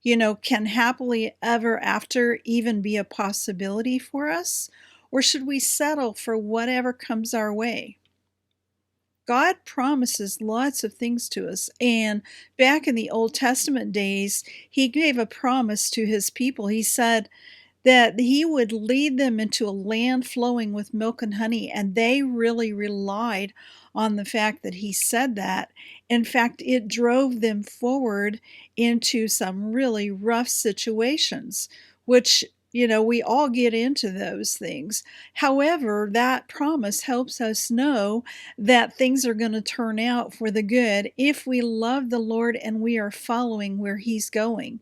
Can happily ever after even be a possibility for us? Or should we settle for whatever comes our way? God promises lots of things to us. And back in the Old Testament days, He gave a promise to His people. He said that He would lead them into a land flowing with milk and honey. And they really relied on the fact that He said that. In fact, it drove them forward into some really rough situations, which we all get into those things. However, that promise helps us know that things are going to turn out for the good if we love the Lord and we are following where He's going.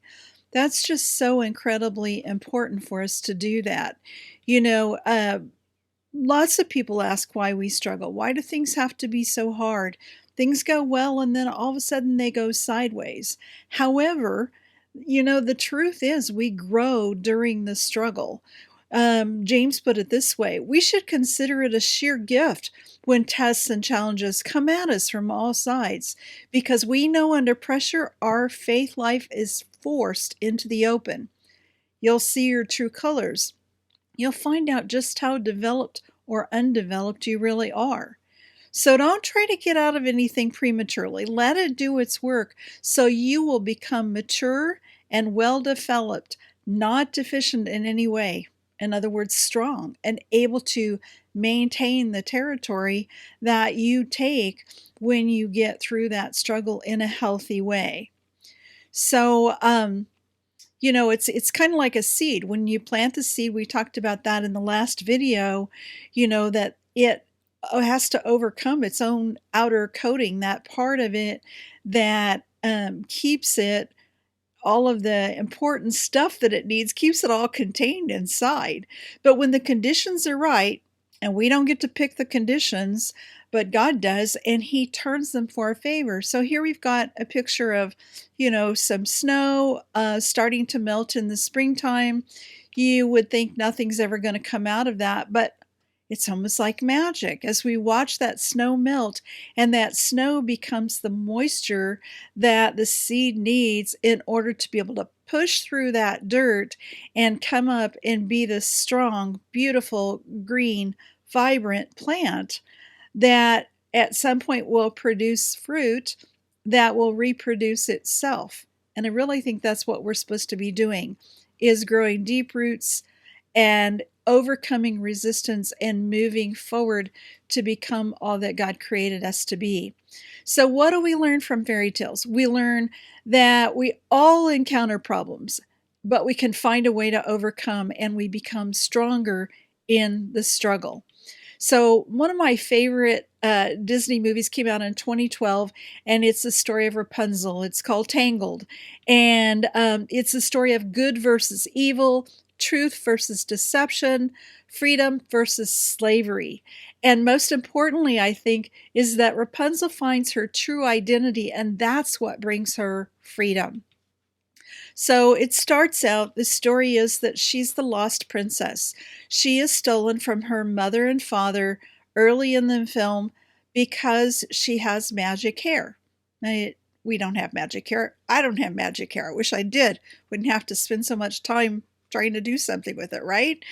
That's just so incredibly important for us to do that. You know, uh, Lots of people ask why we struggle. Why do things have to be so hard? Things go well and then all of a sudden they go sideways. However, the truth is we grow during the struggle. James put it this way: we should consider it a sheer gift when tests and challenges come at us from all sides, because we know under pressure our faith life is forced into the open. You'll see your true colors. You'll find out just how developed or undeveloped you really are. So don't try to get out of anything prematurely. Let it do its work so you will become mature and well developed, not deficient in any way. In other words, strong and able to maintain the territory that you take when you get through that struggle in a healthy way. So, it's kind of like a seed. When you plant the seed, we talked about that in the last video, that it has to overcome its own outer coating, that part of it that keeps it all of the important stuff that it needs, keeps it all contained inside. But when the conditions are right, and we don't get to pick the conditions, but God does, and He turns them for our favor. So here we've got a picture of, some snow starting to melt in the springtime. You would think nothing's ever going to come out of that, but it's almost like magic as we watch that snow melt, and that snow becomes the moisture that the seed needs in order to be able to push through that dirt and come up and be the strong, beautiful, green, vibrant plant that at some point will produce fruit that will reproduce itself. And I really think that's what we're supposed to be doing, is growing deep roots and overcoming resistance and moving forward to become all that God created us to be. So what do we learn from fairy tales? We learn that we all encounter problems, but we can find a way to overcome, and we become stronger in the struggle. So one of my favorite Disney movies came out in 2012, and it's the story of Rapunzel. It's called Tangled, and it's the story of good versus evil, truth versus deception, freedom versus slavery. And most importantly, I think, is that Rapunzel finds her true identity, and that's what brings her freedom. So it starts out, the story is that she's the lost princess. She is stolen from her mother and father early in the film because she has magic hair. We don't have magic hair. I don't have magic hair. I wish I did. Wouldn't have to spend so much time trying to do something with it, right?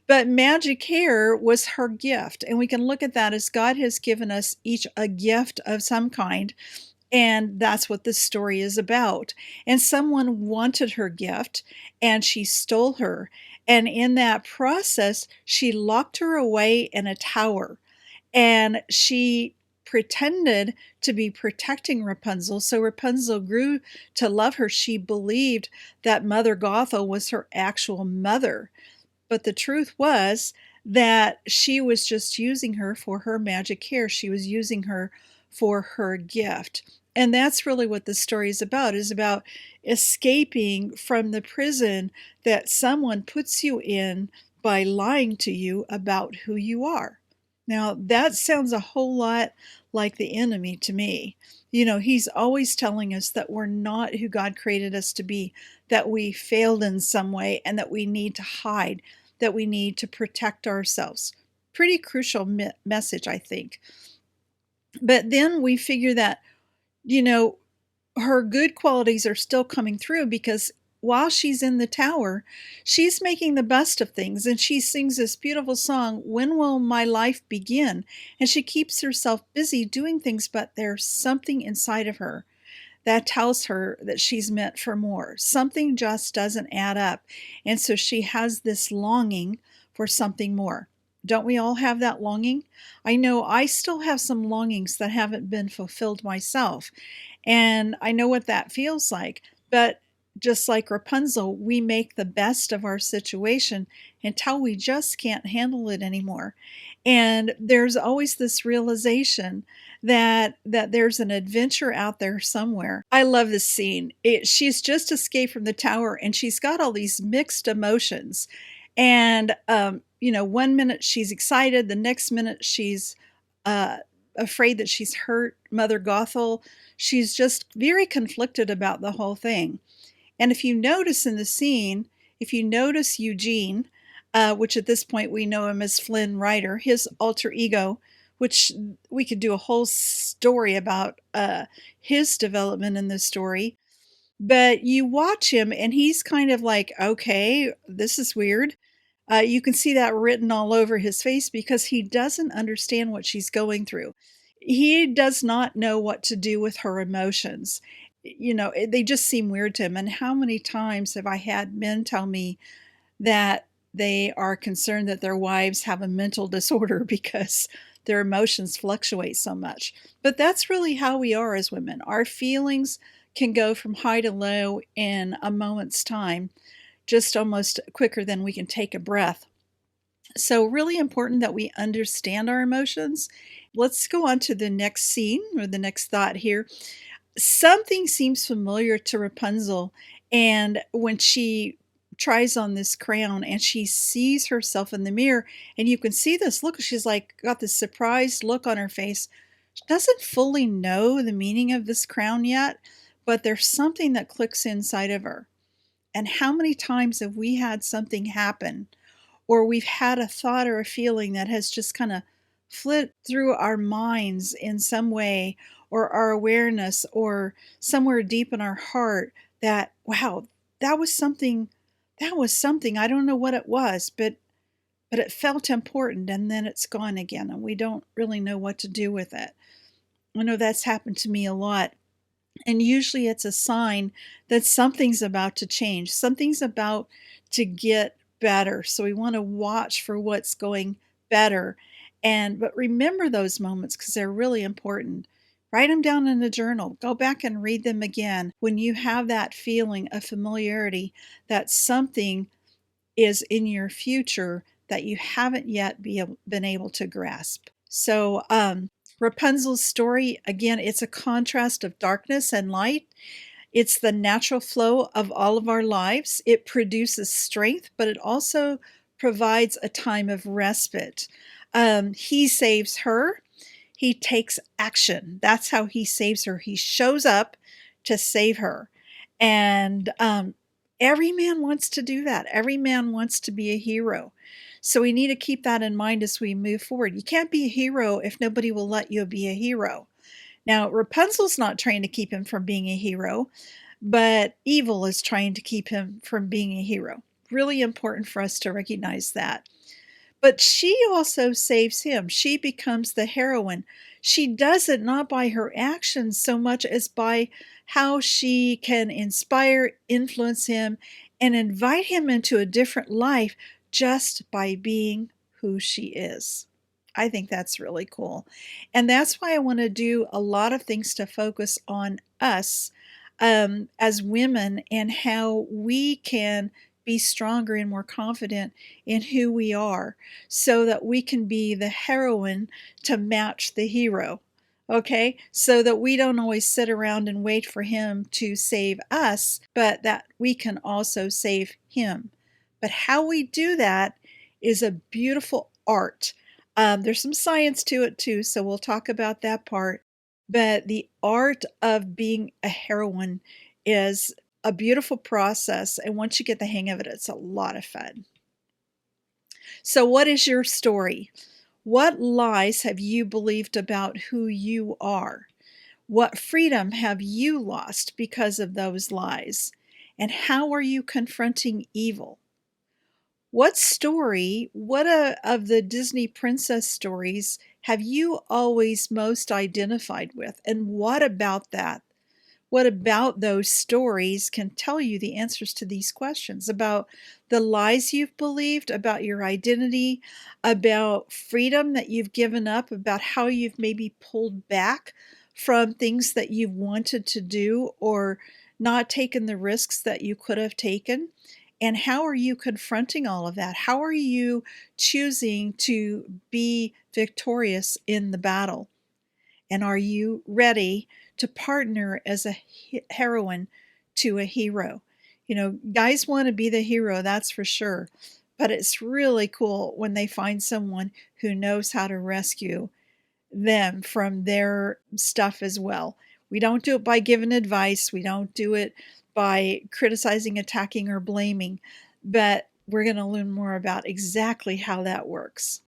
But magic hair was her gift. And we can look at that as God has given us each a gift of some kind. And that's what this story is about. And someone wanted her gift and she stole her. And in that process, she locked her away in a tower. And she pretended to be protecting Rapunzel. So Rapunzel grew to love her. She believed that Mother Gothel was her actual mother. But the truth was that she was just using her for her magic hair. She was using her for her gift. And that's really what the story is about escaping from the prison that someone puts you in by lying to you about who you are. Now, that sounds a whole lot like the enemy to me. He's always telling us that we're not who God created us to be, that we failed in some way, and that we need to hide, that we need to protect ourselves. Pretty crucial message, I think. But then we figure that, you know, her good qualities are still coming through because while she's in the tower, she's making the best of things, and she sings this beautiful song, "When Will My Life Begin?" And she keeps herself busy doing things, but there's something inside of her that tells her that she's meant for more. Something just doesn't add up. And so she has this longing for something more. Don't we all have that longing? I know I still have some longings that haven't been fulfilled myself. And I know what that feels like. But just like Rapunzel, we make the best of our situation until we just can't handle it anymore. And there's always this realization that there's an adventure out there somewhere. I love this scene. She's just escaped from the tower and she's got all these mixed emotions. And one minute she's excited, the next minute she's uh, afraid that she's hurt Mother Gothel. She's just very conflicted about the whole thing. And if you notice in the scene, if you notice Eugene, which at this point we know him as Flynn Rider, his alter ego, which we could do a whole story about his development in this story. But you watch him and he's kind of like, okay, this is weird. You can see that written all over his face because he doesn't understand what she's going through. He does not know what to do with her emotions. They just seem weird to him. And how many times have I had men tell me that they are concerned that their wives have a mental disorder because their emotions fluctuate so much? But that's really how we are as women. Our feelings can go from high to low in a moment's time, just almost quicker than we can take a breath. So, really important that we understand our emotions. Let's go on to the next scene or the next thought here. Something seems familiar to Rapunzel, and when she tries on this crown and she sees herself in the mirror, and you can see this look, she's like got this surprised look on her face. She doesn't fully know the meaning of this crown yet, but there's something that clicks inside of her. And how many times have we had something happen, or we've had a thought or a feeling that has just kind of flit through our minds in some way, or our awareness, or somewhere deep in our heart that, wow, that was something, I don't know what it was, but it felt important, and then it's gone again, and we don't really know what to do with it. I know that's happened to me a lot. And usually it's a sign that something's about to change, something's about to get better. So we want to watch for what's going better. But remember those moments because they're really important. Write them down in a journal. Go back and read them again when you have that feeling of familiarity that something is in your future that you haven't yet been able to grasp. So, Rapunzel's story, again, it's a contrast of darkness and light. It's the natural flow of all of our lives. It produces strength, but it also provides a time of respite. He saves her. He takes action. That's how he saves her. He shows up to save her. And every man wants to do that. Every man wants to be a hero. So we need to keep that in mind as we move forward. You can't be a hero if nobody will let you be a hero. Now, Rapunzel's not trying to keep him from being a hero, but evil is trying to keep him from being a hero. Really important for us to recognize that. But she also saves him. She becomes the heroine. She does it not by her actions so much as by how she can inspire, influence him, and invite him into a different life just by being who she is. I think that's really cool. And that's why I want to do a lot of things to focus on us as women and how we can be stronger and more confident in who we are so that we can be the heroine to match the hero. Okay, so that we don't always sit around and wait for him to save us, but that we can also save him. But how we do that is a beautiful art. There's some science to it too, so we'll talk about that part. But the art of being a heroine is a beautiful process, and once you get the hang of it, it's a lot of fun. So, what is your story? What lies have you believed about who you are? What freedom have you lost because of those lies? And how are you confronting evil? What of the Disney princess stories have you always most identified with? And what about that? What about those stories can tell you the answers to these questions about the lies you've believed, about your identity, about freedom that you've given up, about how you've maybe pulled back from things that you've wanted to do or not taken the risks that you could have taken? And how are you confronting all of that? How are you choosing to be victorious in the battle? And are you ready to partner as a heroine to a hero? You know, guys want to be the hero, that's for sure. But it's really cool when they find someone who knows how to rescue them from their stuff as well. We don't do it by giving advice, we don't do it by criticizing, attacking, or blaming, but we're going to learn more about exactly how that works.